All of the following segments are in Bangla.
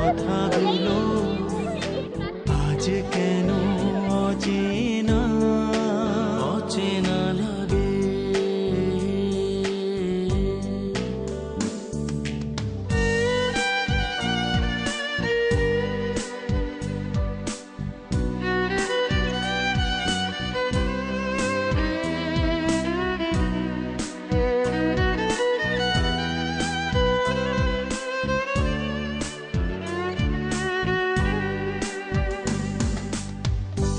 কথাগুলো আজ কেন অচেনা অচেনা লাগে।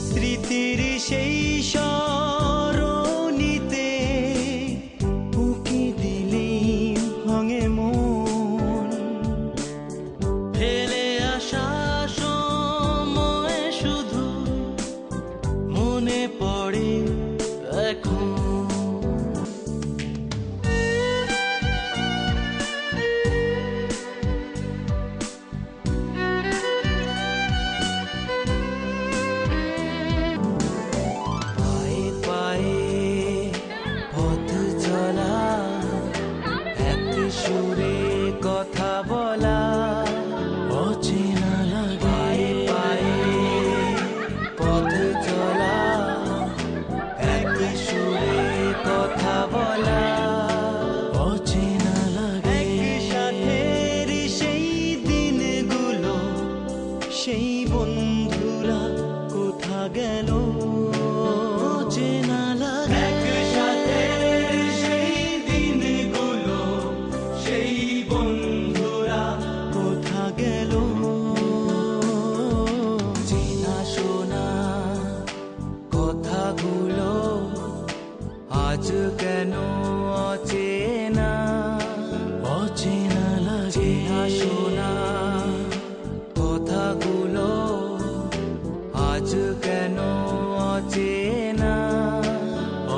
স্মৃতির সেই সরণিতে উকি দিলেই ভাঙে মন, ফেলে আসা সময় শুধু মনে পড়ে এখন। সুরে কথা বলা অচেনা লাগে, পায়ে পথ চলা একই সুরে কথা বলা অচেনা লাগে। সাথের সেই দিনগুলো সেই বন্ধুরা কোথা গেল অচেনা লাগে। কথাগুলো আজ কেন অচেনা অচেনা লাগে। শোনা কথাগুলো আজ কেন অচেনা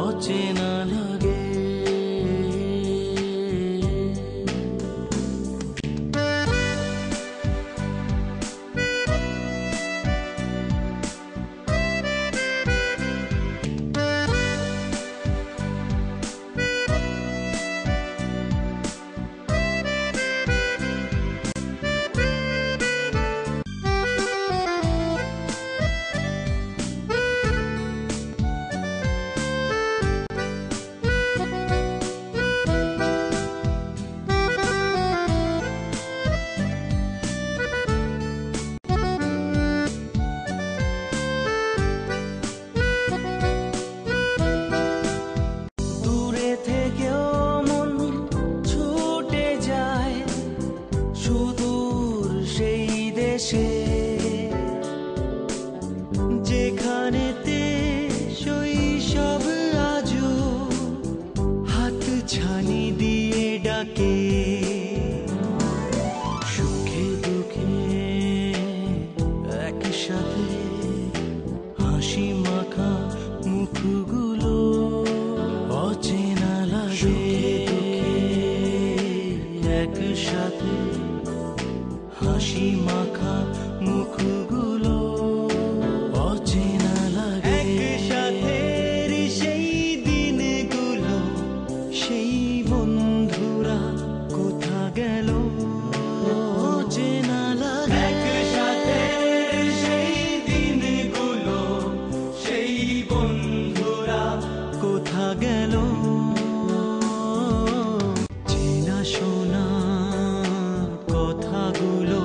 অচেনা লাগে। যেখানেতে শৈশব আজও হাত ছানি দিয়ে ডাকে, সুখে দুঃখে একসাথে হাসি মাখা মুখগুলো অচেনা লাগে। একসাথে হাসি মাখা মুখগুলো অচেনা লাগে। একসাথে সেই দিনগুলো সেই বন্ধুরা কোথা গেল অচেনা লাগে। একসাথে সেই দিনগুলো সেই বন্ধুরা কোথা গেল চেনা শোনা কথাগুলো